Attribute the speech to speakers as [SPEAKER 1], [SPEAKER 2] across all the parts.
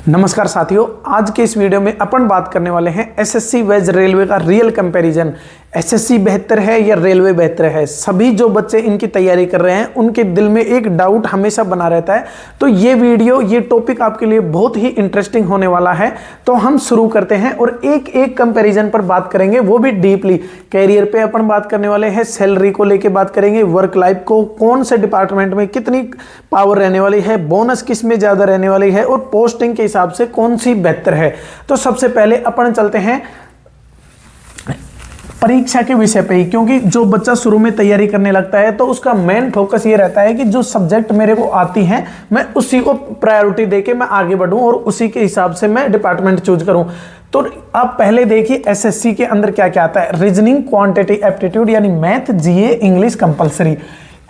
[SPEAKER 1] नमस्कार साथियों, आज के इस वीडियो में अपन बात करने वाले हैं एसएससी वेज रेलवे का रियल कंपैरिजन। एसएससी बेहतर है या रेलवे बेहतर है। सभी जो बच्चे इनकी तैयारी कर रहे हैं उनके दिल में एक डाउट हमेशा बना रहता है। तो ये वीडियो, ये टॉपिक आपके लिए बहुत ही इंटरेस्टिंग होने वाला है। तो हम शुरू करते हैं और एक एक कंपैरिजन पर बात करेंगे, वो भी डीपली। कैरियर पे अपन बात करने वाले हैं, सैलरी को लेके बात करेंगे, वर्क लाइफ को कौन से डिपार्टमेंट में कितनी पावर रहने वाली है, बोनस किस में ज्यादा रहने वाली है और पोस्टिंग के हिसाब से कौन सी बेहतर है। तो सबसे पहले अपन चलते हैं परीक्षा के विषय पे ही, क्योंकि जो बच्चा शुरू में तैयारी करने लगता है तो उसका मेन फोकस ये रहता है कि जो सब्जेक्ट मेरे को आती हैं मैं उसी को प्रायोरिटी देके मैं आगे बढ़ूं और उसी के हिसाब से मैं डिपार्टमेंट चूज करूं। तो आप पहले देखिए एसएससी के अंदर क्या क्या आता है। रीजनिंग, क्वांटिटी एप्टीट्यूड यानी मैथ, जीए, इंग्लिश कंपलसरी।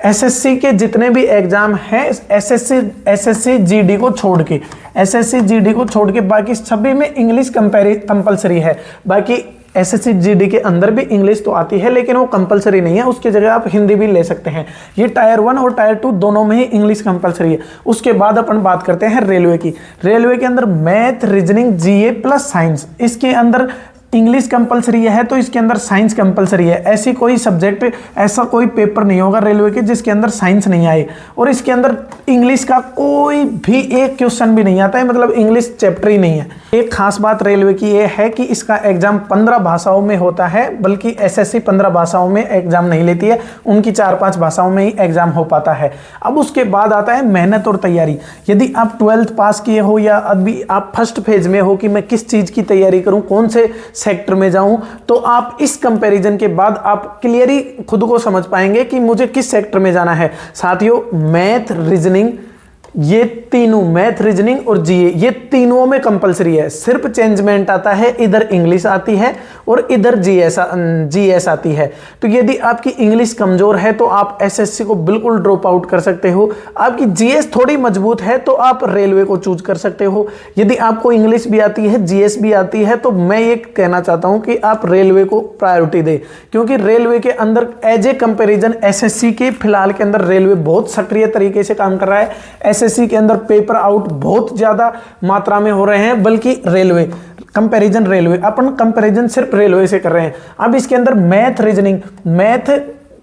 [SPEAKER 1] एसएससी के जितने भी एग्जाम हैं, एसएससी जीडी को छोड़ के, एसएससी जीडी को छोड़ के बाकी सभी में इंग्लिश कंपलसरी है। बाकी एसएससी जीडी के अंदर भी इंग्लिश तो आती है लेकिन वो कंपलसरी नहीं है, उसकी जगह आप हिंदी भी ले सकते हैं। ये टायर 1 और टायर 2 दोनों में ही इंग्लिश कंपलसरी है। उसके बाद अपन बात करते हैं रेलवे की। रेलवे के अंदर मैथ, रीजनिंग, जीए प्लस साइंस। इसके अंदर इंग्लिश कंपलसरी है तो इसके अंदर साइंस कंपलसरी है। ऐसी कोई सब्जेक्ट, ऐसा कोई पेपर नहीं होगा रेलवे के जिसके अंदर साइंस नहीं आए। और इसके अंदर इंग्लिश का कोई भी एक क्वेश्चन भी नहीं आता है, मतलब इंग्लिश चैप्टर ही नहीं है। एक खास बात रेलवे की यह है कि इसका एग्जाम 15 भाषाओं में होता है, बल्कि एसएससी 15 भाषाओं में एग्जाम नहीं लेती है, उनकी 4-5 भाषाओं में ही एग्जाम हो पाता है। अब उसके बाद आता है मेहनत और तैयारी। यदि आप 12th पास किए हो या अभी आप फर्स्ट फेज में हो कि मैं किस चीज की तैयारी करूं, कौन से सेक्टर में जाऊं, तो आप इस कंपैरिजन के बाद आप क्लियरली खुद को समझ पाएंगे कि मुझे किस सेक्टर में जाना है। साथियों, मैथ, रीजनिंग, ये तीनों, मैथ, रीजनिंग और जीए, ये तीनों में कंपलसरी है। सिर्फ चेंजमेंट आता है, इधर इंग्लिश आती है और इधर जीएस आती है। तो यदि आपकी इंग्लिश कमजोर है तो आप एसएससी को बिल्कुल ड्रॉप आउट कर सकते हो। आपकी जीएस थोड़ी मजबूत है तो आप रेलवे को चूज कर सकते हो। यदि आपको इंग्लिश भी आती है, जीएस भी आती है, तो मैं ये कहना चाहता हूं कि आप रेलवे को प्रायोरिटी दें, क्योंकि रेलवे के अंदर एज ए कंपेरिजन एसएससी के फिलहाल के अंदर रेलवे बहुत सक्रिय तरीके से काम कर रहा है। एसएससी के अंदर पेपर आउट बहुत ज्यादा मात्रा में हो रहे हैं, बल्कि रेलवे कंपैरिजन, रेलवे अपन कंपैरिजन सिर्फ रेलवे से कर रहे हैं। अब इसके अंदर मैथ, रीजनिंग, मैथ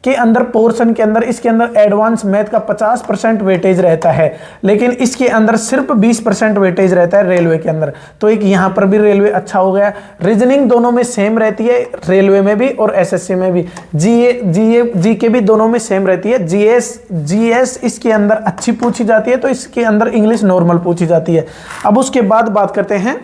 [SPEAKER 1] के अंदर पोर्शन के अंदर इसके अंदर एडवांस मैथ का 50% वेटेज रहता है, लेकिन इसके अंदर सिर्फ 20% वेटेज रहता है रेलवे के अंदर। तो एक यहां पर भी रेलवे अच्छा हो गया। रीजनिंग दोनों में सेम रहती है, रेलवे में भी और एसएससी में भी। जीके भी दोनों में सेम रहती है। जीएस इसके अंदर अच्छी पूछी जाती है, तो इसके अंदर इंग्लिश नॉर्मल पूछी जाती है। अब उसके बाद बात करते हैं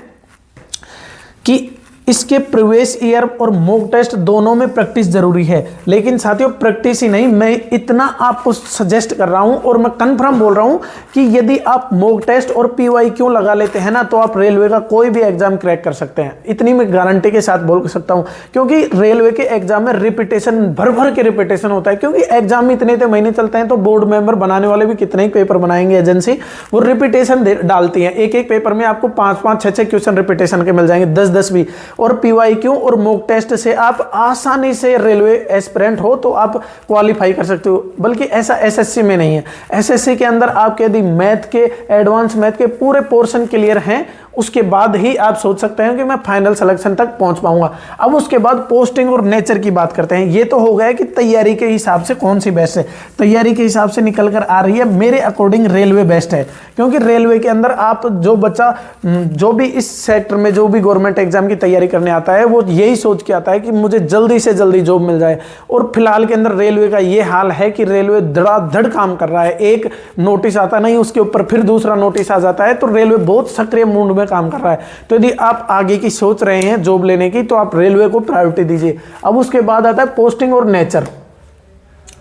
[SPEAKER 1] कि इसके प्रीवियस ईयर और मॉक टेस्ट दोनों में प्रैक्टिस जरूरी है। लेकिन साथियों, प्रैक्टिस ही नहीं, मैं इतना आपको सजेस्ट कर रहा हूं और मैं कंफर्म बोल रहा हूं कि यदि आप मॉक टेस्ट और पीवाईक्यू लगा लेते हैं ना, तो आप रेलवे का कोई भी एग्जाम क्रैक कर सकते हैं। इतनी मैं गारंटी के साथ बोल सकता हूं, क्योंकि रेलवे के एग्जाम में रिपीटेशन, भर भर के रिपीटेशन होता है। क्योंकि एग्जाम में इतने महीने चलते हैं तो बोर्ड मेंबर बनाने वाले भी कितने ही पेपर बनाएंगे एजेंसी, वो रिपीटेशन डालती है। एक एक पेपर में आपको 5-5, 6-6 क्वेश्चन रिपीटेशन के मिल जाएंगे, 10-10 भी। और पीवाईक्यू और मॉक टेस्ट से आप आसानी से रेलवे एस्पिरेंट हो तो आप क्वालिफाई कर सकते हो, बल्कि ऐसा एसएससी में नहीं है। एसएससी के अंदर आपके यदि मैथ के, एडवांस मैथ के पूरे पोर्शन क्लियर हैं, उसके बाद ही आप सोच सकते हैं कि मैं फाइनल सिलेक्शन तक पहुंच पाऊंगा। अब उसके बाद पोस्टिंग और नेचर की बात करते हैं। ये तो हो गया कि तैयारी के हिसाब से कौन सी बेस्ट है। तैयारी के हिसाब से निकल कर आ रही है, मेरे अकॉर्डिंग रेलवे बेस्ट है, क्योंकि रेलवे के अंदर आप, जो बच्चा जो भी इस सेक्टर में जो भी गवर्नमेंट एग्जाम की तैयारी करने आता है, वो यही सोच के आता है कि मुझे जल्दी से जल्दी जॉब मिल जाए। और फिलहाल के अंदर रेलवे का ये हाल है कि रेलवे धड़ाधड़ काम कर रहा है। एक नोटिस आता नहीं, उसके ऊपर फिर दूसरा नोटिस आ जाता है, तो रेलवे बहुत सक्रिय मूड में काम कर रहा है। तो यदि आप आगे की सोच रहे हैं जॉब लेने की, तो आप रेलवे को प्रायोरिटी दीजिए। अब उसके बाद आता है पोस्टिंग और नेचर,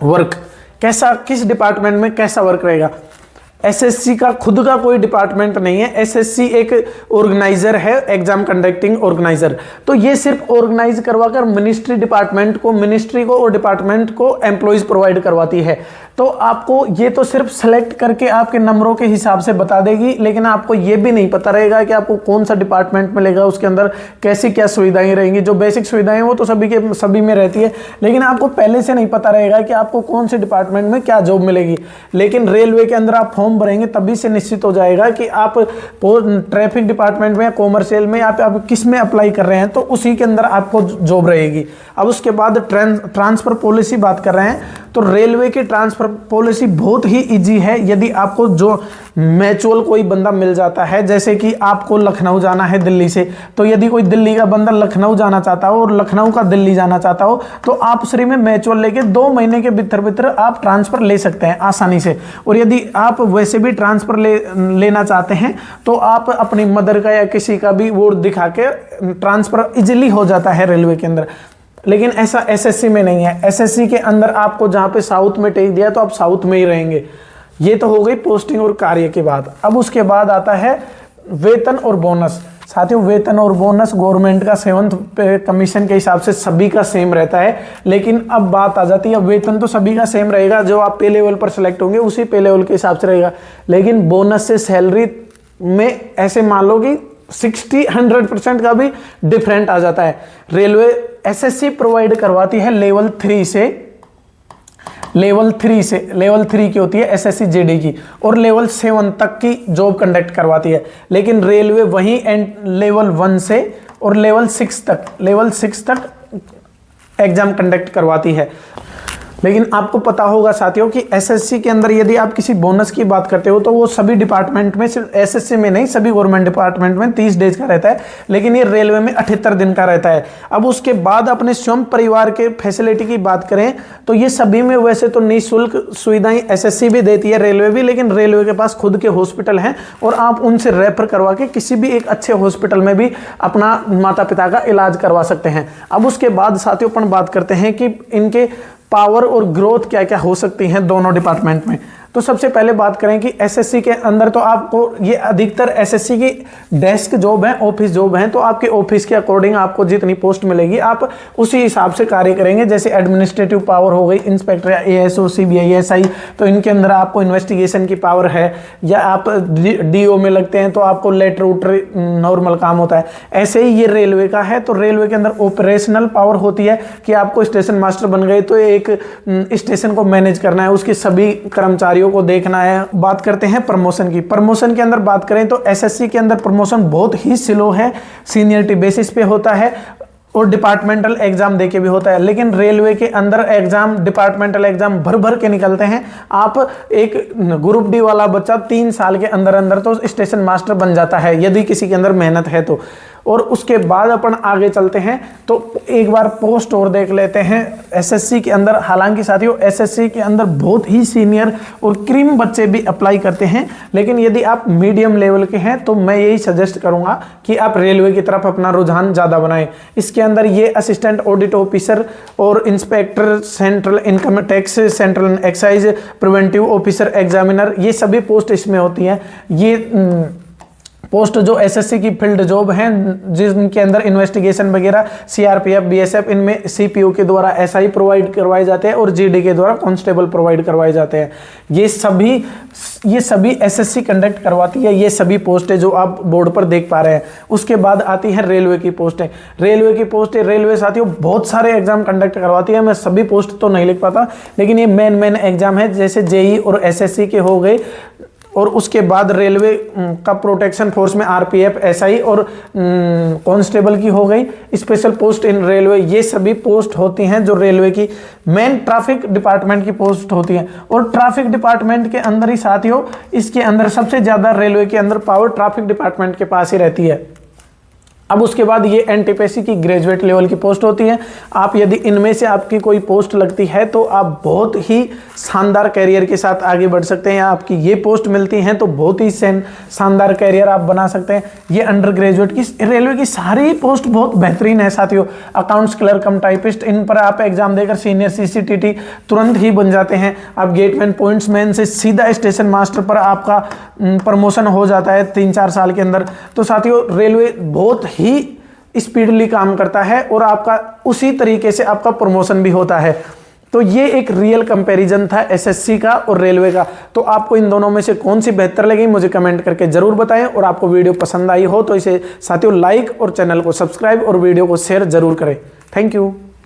[SPEAKER 1] वर्क कैसा, किस डिपार्टमेंट में कैसा वर्क रहेगा। एसएससी का खुद का कोई डिपार्टमेंट नहीं है। एसएससी एक ऑर्गेनाइजर है, एग्जाम कंडक्टिंग ऑर्गेनाइजर। तो ये सिर्फ ऑर्गेनाइज करवाकर मिनिस्ट्री को और डिपार्टमेंट को एम्प्लॉइज प्रोवाइड करवाती है। तो आपको ये तो सिर्फ सेलेक्ट करके आपके नंबरों के हिसाब से बता देगी, लेकिन आपको ये भी नहीं पता रहेगा कि आपको कौन सा डिपार्टमेंट मिलेगा, उसके अंदर कैसी क्या सुविधाएं रहेंगी। जो बेसिक सुविधाएं वो तो सभी में रहती है, लेकिन आपको पहले से नहीं पता रहेगा कि आपको कौन से डिपार्टमेंट में क्या जॉब मिलेगी। लेकिन रेलवे के अंदर आप फॉर्म भरेंगे तभी से निश्चित हो जाएगा कि आप ट्रैफिक डिपार्टमेंट में या कॉमर्शियल में आप किस में अप्लाई कर रहे हैं, तो उसी के अंदर आपको जॉब रहेगी। अब उसके बाद ट्रांसफर पॉलिसी बात कर रहे हैं, तो रेलवे की ट्रांसफर पॉलिसी बहुत ही इजी है। यदि आपको जो म्यूचुअल कोई बंदा मिल जाता है, जैसे कि आपको लखनऊ जाना है दिल्ली से, तो यदि कोई दिल्ली का बंदा लखनऊ जाना चाहता हो और लखनऊ का दिल्ली जाना चाहता हो, तो आप फ्री में म्यूचुअल लेके 2 महीने के भीतर आप ट्रांसफर ले सकते हैं आसानी से। और यदि आप वैसे भी ट्रांसफर लेना चाहते हैं तो आप अपनी मदर का या किसी का भी वो दिखा के ट्रांसफर इजिली हो जाता है रेलवे के अंदर। लेकिन ऐसा एसएससी में नहीं है। एसएससी के अंदर आपको जहां पे साउथ में टेक दिया तो आप साउथ में ही रहेंगे। ये तो हो गई पोस्टिंग और कार्य की बात। अब उसके बाद आता है वेतन और बोनस। साथियों, वेतन और बोनस गवर्नमेंट का 7th पे कमीशन के हिसाब से सभी का सेम रहता है, लेकिन अब बात आ जाती है, वेतन तो सभी का सेम रहेगा, जो आप पे लेवल पर सिलेक्ट होंगे उसी पे लेवल के हिसाब से रहेगा, लेकिन बोनस से सैलरी में ऐसे मान लो कि 60-100% का भी डिफरेंट आ जाता है। रेलवे एसएससी प्रोवाइड करवाती है लेवल 3 की होती है एसएससी जेडी की, और लेवल 7 तक की जॉब कंडक्ट करवाती है। लेकिन रेलवे वहीं लेवल 1 से और लेवल 6 तक एग्जाम कंडक्ट करवाती है। लेकिन आपको पता होगा साथियों कि एसएससी के अंदर यदि आप किसी बोनस की बात करते हो तो वो सभी डिपार्टमेंट में, सिर्फ एसएससी में नहीं, सभी गवर्नमेंट डिपार्टमेंट में 30 डेज का रहता है, लेकिन ये रेलवे में 78 दिन का रहता है। अब उसके बाद अपने स्वयं परिवार के फैसिलिटी की बात करें तो ये सभी में वैसे तो निःशुल्क सुविधाएं एसएससी भी देती है, रेलवे भी, लेकिन रेलवे के पास खुद के हॉस्पिटल हैं और आप उनसे रेफर करवा के किसी भी एक अच्छे हॉस्पिटल में भी अपना माता पिता का इलाज करवा सकते हैं। अब उसके बाद साथियों अपन बात करते हैं कि इनके पावर और ग्रोथ क्या क्या हो सकती हैं दोनों डिपार्टमेंट में। तो सबसे पहले बात करें कि एसएससी के अंदर तो आपको ये अधिकतर एसएससी की डेस्क जॉब है, ऑफिस जॉब है, तो आपके ऑफिस के अकॉर्डिंग आपको जितनी पोस्ट मिलेगी आप उसी हिसाब से कार्य करेंगे। जैसे एडमिनिस्ट्रेटिव पावर हो गई, इंस्पेक्टर या एएसओ, सीबीआई, एसआई, तो इनके अंदर आपको इन्वेस्टिगेशन की पावर है, या आप डीओ में लगते हैं तो आपको लेटर उटर नॉर्मल काम होता है। ऐसे ही ये रेलवे का है, तो रेलवे के अंदर ऑपरेशनल पावर होती है कि आपको स्टेशन मास्टर बन गए तो एक स्टेशन को मैनेज करना है, उसके सभी कर्मचारियों को देखना है। बात करते हैं प्रमोशन की। प्रमोशन के अंदर बात करें तो एसएससी के अंदर प्रमोशन बहुत ही स्लो है, सीनियरिटी बेसिस पे होता है और डिपार्टमेंटल एग्जाम देके भी होता है। लेकिन रेलवे के अंदर एग्जाम, डिपार्टमेंटल एग्जाम भर भर के निकलते हैं। आप एक ग्रुप डी वाला बच्चा 3 साल के अंदर अंदर तो स्टेशन मास्टर बन जाता है यदि किसी के अंदर मेहनत है तो। और उसके बाद अपन आगे चलते हैं तो एक बार पोस्ट और देख लेते हैं एसएससी के अंदर। हालांकि साथियों एसएससी के अंदर बहुत ही सीनियर और क्रीम बच्चे भी अप्लाई करते हैं, लेकिन यदि आप मीडियम लेवल के हैं तो मैं यही सजेस्ट करूंगा कि आप रेलवे की तरफ अपना रुझान ज़्यादा बनाएं। इसके अंदर ये असिस्टेंट ऑडिट ऑफिसर और inspector, central income tax, central excise, preventive officer, examiner, ये सभी पोस्ट इसमें होती हैं। ये पोस्ट जो एसएससी की फील्ड जॉब हैं जिनके अंदर इन्वेस्टिगेशन वगैरह सीआरपीएफ, बीएसएफ, इनमें सीपीओ के द्वारा एसआई प्रोवाइड करवाए जाते हैं और जीडी के द्वारा कांस्टेबल प्रोवाइड करवाए जाते हैं। ये सभी एसएससी कंडक्ट करवाती है, ये सभी पोस्टें जो आप बोर्ड पर देख पा रहे हैं। उसके बाद आती है रेलवे की पोस्टें। रेलवे साथियों बहुत सारे एग्जाम कंडक्ट करवाती है, मैं सभी पोस्ट तो नहीं लिख पाता, लेकिन ये मेन एग्जाम है, जैसे जेई और एसएससी के हो गए। और उसके बाद रेलवे का प्रोटेक्शन फोर्स में आरपीएफ, एसआई और कांस्टेबल की हो गई। स्पेशल पोस्ट इन रेलवे, ये सभी पोस्ट होती हैं जो रेलवे की मेन ट्रैफिक डिपार्टमेंट की पोस्ट होती हैं। और ट्रैफिक डिपार्टमेंट के अंदर ही साथियों इसके अंदर सबसे ज़्यादा रेलवे के अंदर पावर ट्रैफिक डिपार्टमेंट के पास ही रहती है। अब उसके बाद ये एनटीपीसी की ग्रेजुएट लेवल की पोस्ट होती है। आप यदि इनमें से आपकी कोई पोस्ट लगती है तो आप बहुत ही शानदार कैरियर के साथ आगे बढ़ सकते हैं। आपकी ये पोस्ट मिलती हैं तो बहुत ही शानदार कैरियर आप बना सकते हैं। ये अंडर ग्रेजुएट की रेलवे की सारी पोस्ट बहुत बेहतरीन है साथियों। अकाउंट्स क्लर्क कम टाइपिस्ट, इन पर आप एग्जाम देकर सीनियर सीसीटीटी तुरंत ही बन जाते हैं। आप गेटमैन, पॉइंट्समैन से सीधा स्टेशन मास्टर पर आपका प्रमोशन हो जाता है 3-4 साल के अंदर। तो साथियों रेलवे बहुत ही स्पीडली काम करता है और आपका उसी तरीके से आपका प्रमोशन भी होता है। तो ये एक रियल कंपैरिजन था एसएससी का और रेलवे का। तो आपको इन दोनों में से कौन सी बेहतर लगी मुझे कमेंट करके जरूर बताएं, और आपको वीडियो पसंद आई हो तो इसे साथियों लाइक और चैनल को सब्सक्राइब और वीडियो को शेयर जरूर करें। Thank you.